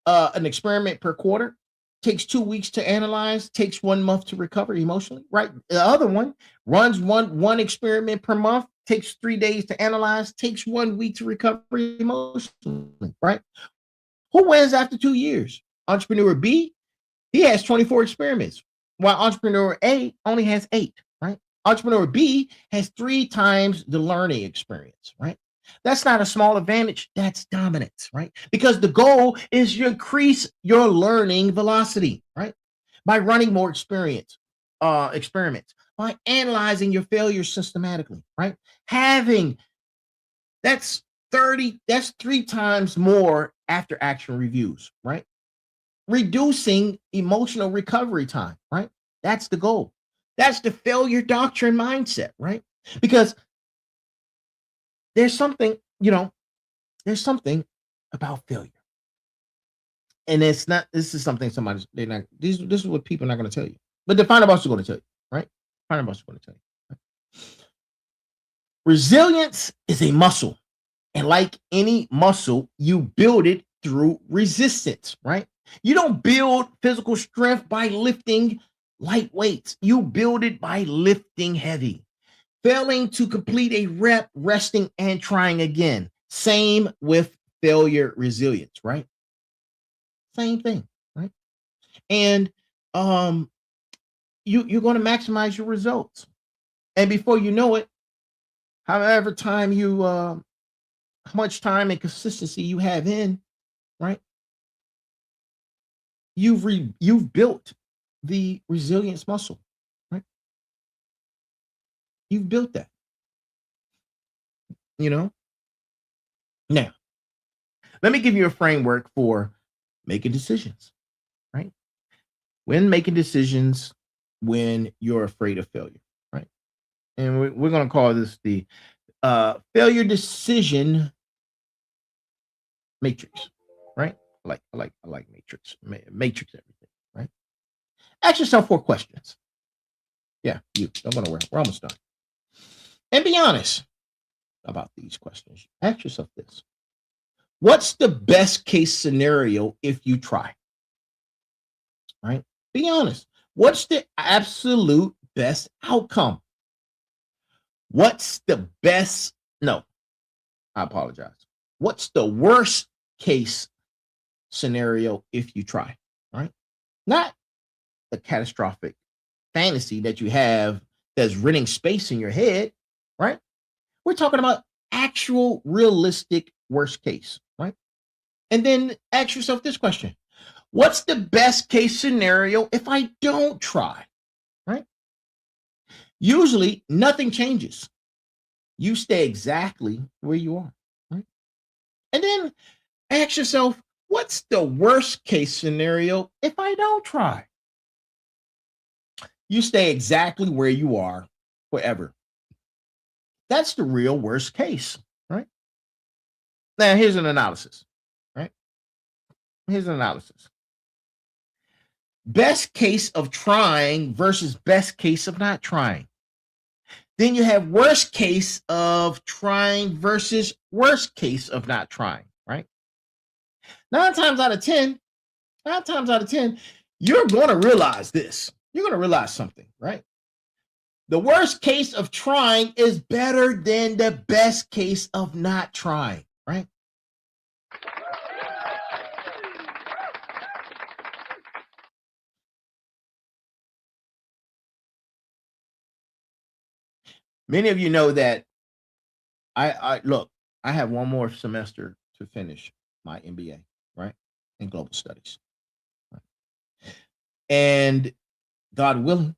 an experiment per quarter, takes 2 weeks to analyze, takes 1 month to recover emotionally, right? The other one runs one experiment per month, takes 3 days to analyze, takes 1 week to recover emotionally, right? Who wins after 2 years? Entrepreneur B, he has 24 experiments, while entrepreneur A only has 8, right? Entrepreneur B has 3 times the learning experience, right? That's not a small advantage. That's dominance, right? Because the goal is to increase your learning velocity, right? By running more experience, experiments, by analyzing your failures systematically, right? That's 3 times more after action reviews, right? Reducing emotional recovery time, right? That's the goal. That's the failure doctrine mindset, right? Because there's something about failure. And this is something this is what people are not going to tell you. But the final boss is going to tell you, right? Final boss is going to tell you. Right? Resilience is a muscle. And like any muscle, you build it through resistance, right? You don't build physical strength by lifting light weights. You build it by lifting heavy. Failing to complete a rep, resting, and trying again. Same with failure resilience, right? Same thing, right? And you're going to maximize your results. And before you know it, however time you how much time and consistency you have in, right? You've built the resilience muscle, right? You've built that. Now, let me give you a framework for making decisions, right? When making decisions when you're afraid of failure, right? And we're going to call this the failure decision matrix, right? I like matrix everything, right? Ask yourself 4 questions. Yeah, I'm going to we're almost done. And be honest about these questions. Ask yourself this. What's the best case scenario if you try? Right? Be honest. What's the absolute best outcome? What's the best? No, I apologize. What's the worst case scenario if you try? Right? Not the catastrophic fantasy that you have that's renting space in your head, right? We're talking about actual realistic worst case, right? And then ask yourself this question. What's the best case scenario if I don't try, right? Usually nothing changes. You stay exactly where you are, right? And then ask yourself, what's the worst case scenario if I don't try? You stay exactly where you are forever. That's the real worst case, right? Now, here's an analysis, right? Here's an analysis. Best case of trying versus best case of not trying. Then you have worst case of trying versus worst case of not trying, right? 9 times out of 10, you're going to realize this. You're going to realize something, right? The worst case of trying is better than the best case of not trying, right? Many of you know that I have one more semester to finish my MBA, right? In global studies. Right? And God willing,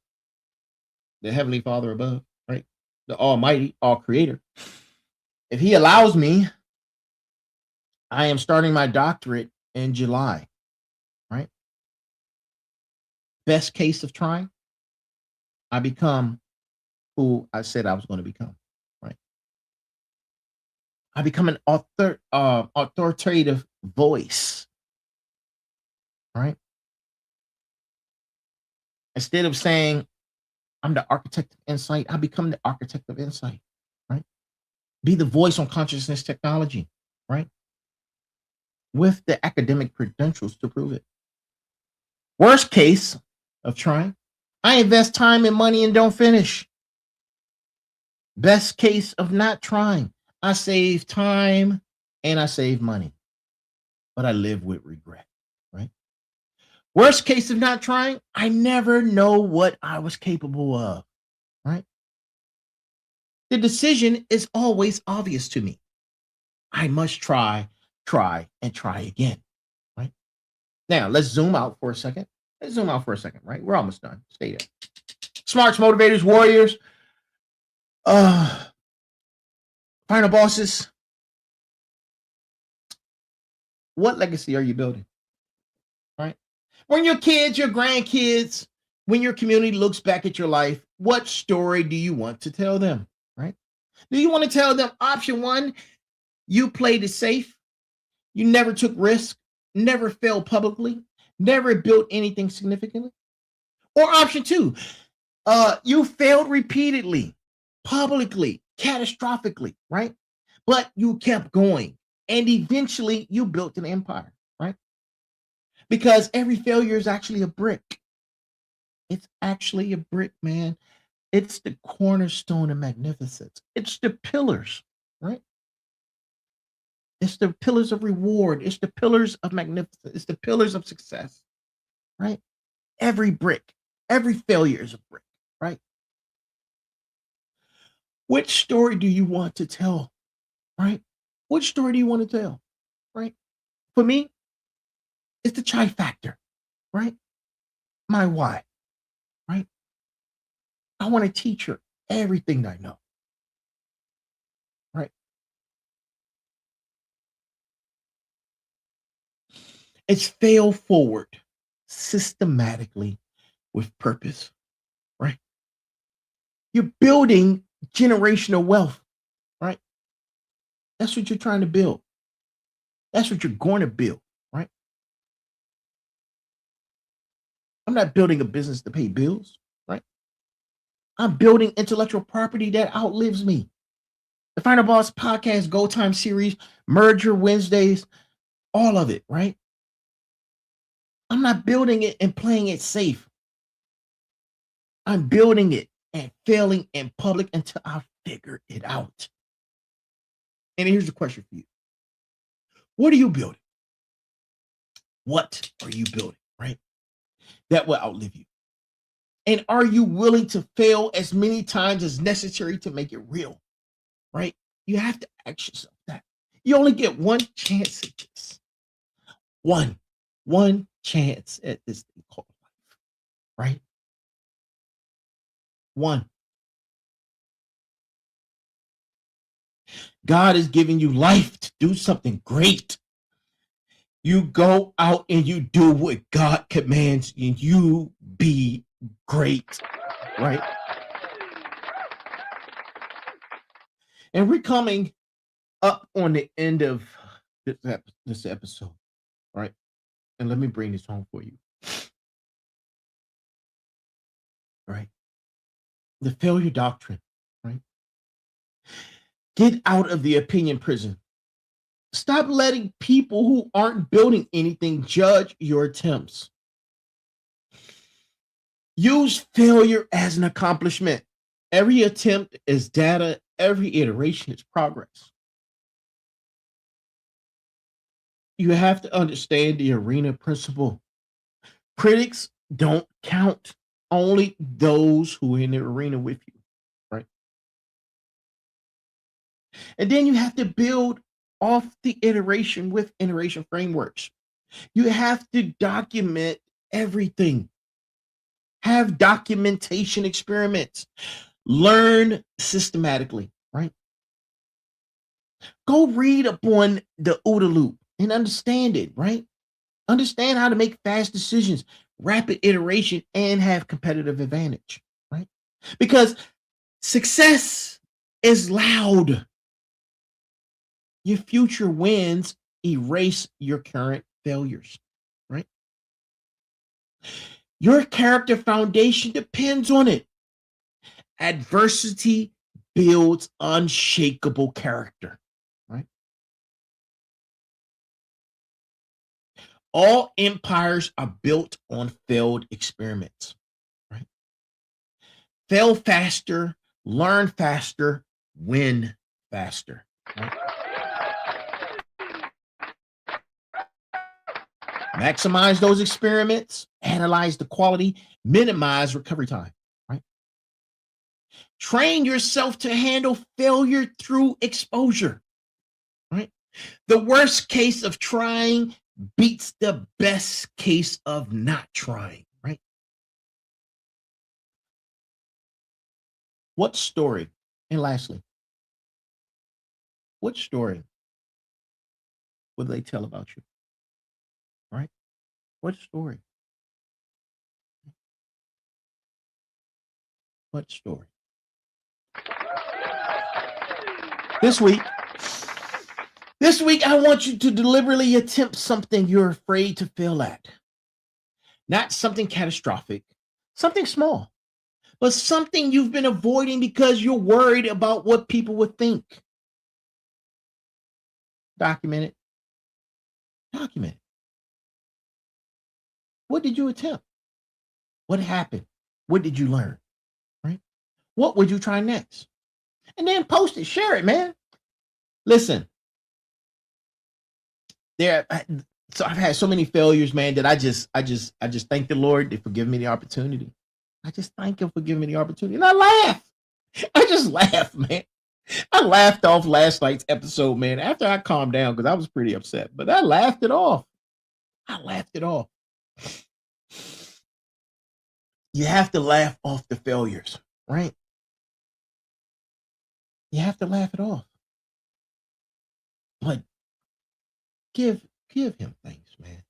the Heavenly Father above, right? The Almighty, all creator. If he allows me, I am starting my doctorate in July, right? Best case of trying, I become who I said I was going to become, right? I become an authoritative voice, right? Instead of saying I'm the architect of insight, I become the architect of insight, right? Be the voice on consciousness technology, right? With the academic credentials to prove it. Worst case of trying, I invest time and money and don't finish. Best case of not trying, I save time and I save money, but I live with regret, right? Worst case of not trying, I never know what I was capable of, right? The decision is always obvious to me. I must try, and try again, right? Now, let's zoom out for a second. Right? We're almost done. Stay there. Smarts, motivators, warriors, final bosses. What legacy are you building? Right? When your kids, your grandkids, when your community looks back at your life, what story do you want to tell them? Right? Do you want to tell them option one, you played it safe, you never took risk, never failed publicly, never built anything significantly? Or option two, you failed repeatedly, publicly, catastrophically, right? But you kept going, and eventually you built an empire, right? Because every failure is actually a brick. It's actually a brick, man. It's the cornerstone of magnificence. It's the pillars, right? It's the pillars of reward. It's the pillars of magnificence. It's the pillars of success, right? Every brick, every failure is a brick, right? Which story do you want to tell, right? Which story do you want to tell, right? For me, it's the chai factor, right? My why, right? I want to teach her everything I know, right? It's fail forward systematically with purpose, right? You're building generational wealth, right? That's what you're trying to build. That's what you're going to build, right? I'm not building a business to pay bills, right? I'm building intellectual property that outlives me. The Final Boss podcast, Go Time series, Merger Wednesdays, all of it, right? I'm not building it and playing it safe. I'm building it and failing in public until I figure it out. And here's the question for you. What are you building? What are you building, right? That will outlive you. And are you willing to fail as many times as necessary to make it real, right? You have to ask yourself that. You only get one chance at this. One chance at this thing called life, right? One. God is giving you life to do something great. You go out and you do what God commands, and you be great, right? And we're coming up on the end of this episode, right? And let me bring this home for you, right? The failure doctrine, right? Get out of the opinion prison. Stop letting people who aren't building anything judge your attempts. Use failure as an accomplishment. Every attempt is data, every iteration is progress. You have to understand the arena principle. Critics don't count, only those who are in the arena with you, right? And then you have to build off the iteration with iteration frameworks. You have to document everything. Have documentation experiments. Learn systematically, right? Go read upon the OODA Loop and understand it, right? Understand how to make fast decisions, rapid iteration, and have competitive advantage, right? Because success is loud. Your future wins erase your current failures, right? Your character foundation depends on it. Adversity builds unshakable character, right? All empires are built on failed experiments, right? Fail faster, learn faster, win faster, right? Maximize those experiments, analyze the quality, minimize recovery time, right? Train yourself to handle failure through exposure, right? The worst case of trying beats the best case of not trying, right? What story? And lastly, what story will they tell about you? Right? What story? What story? This week, I want you to deliberately attempt something you're afraid to fail at. Not something catastrophic, something small, but something you've been avoiding because you're worried about what people would think. Document it. Document it. What did you attempt? What happened? What did you learn? Right? What would you try next? And then post it, share it, man. Listen, so I've had so many failures, man, that I just thank the Lord for giving me the opportunity. I just thank him for giving me the opportunity. And I laugh. I just laugh, man. I laughed off last night's episode, man, after I calmed down because I was pretty upset. But I laughed it off. You have to laugh off the failures, right? You have to laugh it off. But give him thanks, man.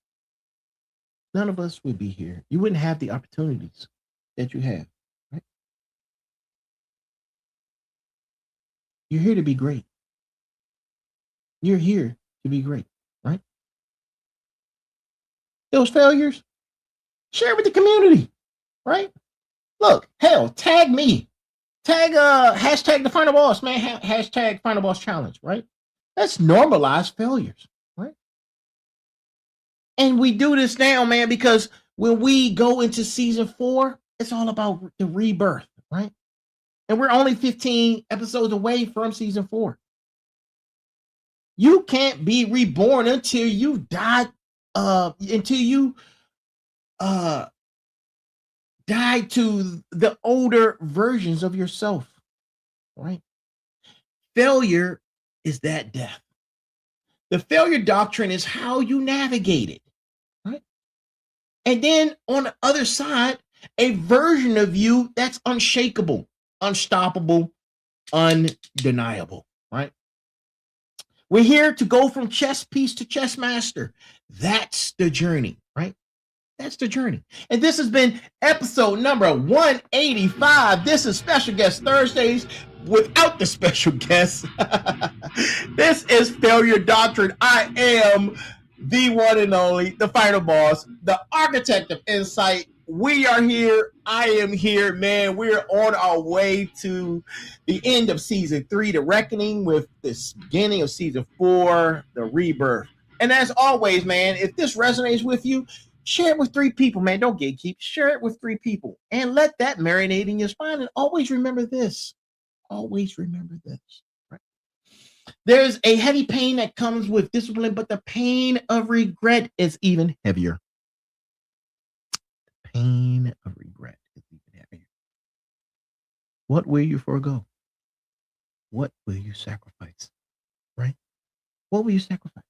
None of us would be here. You wouldn't have the opportunities that you have, right? You're here to be great. You're here to be great, right? Those failures, share with the community, right? Look, hell, tag me. Tag hashtag the final boss, man. Hashtag final boss challenge, right? Let's normalize failures, right? And we do this now, man, because when we go into season 4, it's all about the rebirth, right? And we're only 15 episodes away from season 4. You can't be reborn until you die, until you die to the older versions of yourself, right? Failure is that death. The failure doctrine is how you navigate it, right? And then on the other side, a version of you that's unshakable, unstoppable, undeniable, right? We're here to go from chess piece to chess master. That's the journey, right? That's the journey. And this has been episode number 185. This is Special Guest Thursdays without the special guests. This is Failure Doctrine. I am the one and only, the final boss, the architect of insight. We are here. I am here, man. We're on our way to the end of season 3, the reckoning, with this beginning of season 4, the rebirth. And as always, man, if this resonates with you, share it with 3 people, man. Don't gatekeep. Share it with 3 people and let that marinate in your spine. And always remember this. Always remember this. Right? There's a heavy pain that comes with discipline, but the pain of regret is even heavier. The pain of regret is even heavier. What will you forego? What will you sacrifice? Right? What will you sacrifice?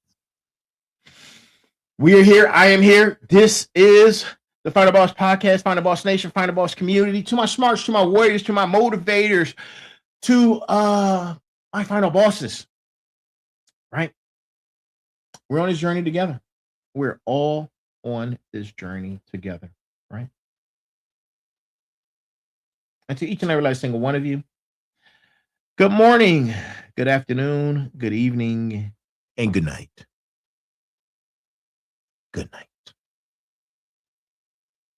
We are here. I am here. This is the Final Boss Podcast, Final Boss Nation, Final Boss community. To my smarts, to my warriors, to my motivators, to my final bosses, right? We're on this journey together. We're all on this journey together, right? And to each and every last single one of you, good morning, good afternoon, good evening, and good night. Good night.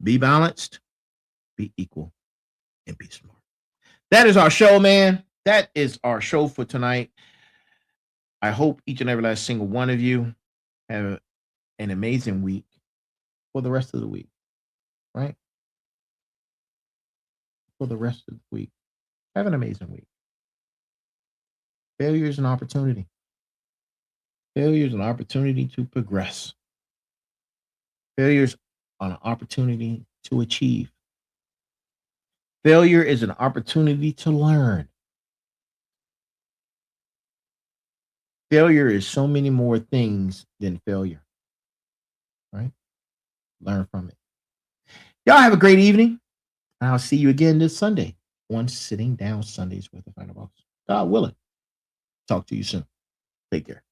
Be balanced, be equal, and be smart. That is our show, man. That is our show for tonight. I hope each and every last single one of you have an amazing week for the rest of the week, right? For the rest of the week. Have an amazing week. Failure is an opportunity. Failure is an opportunity to progress. Failure is an opportunity to achieve. Failure is an opportunity to learn. Failure is so many more things than failure, right? Learn from it. Y'all have a great evening. I'll see you again this Sunday on Sitting Down Sundays with the Final Boss. God willing. Talk to you soon. Take care.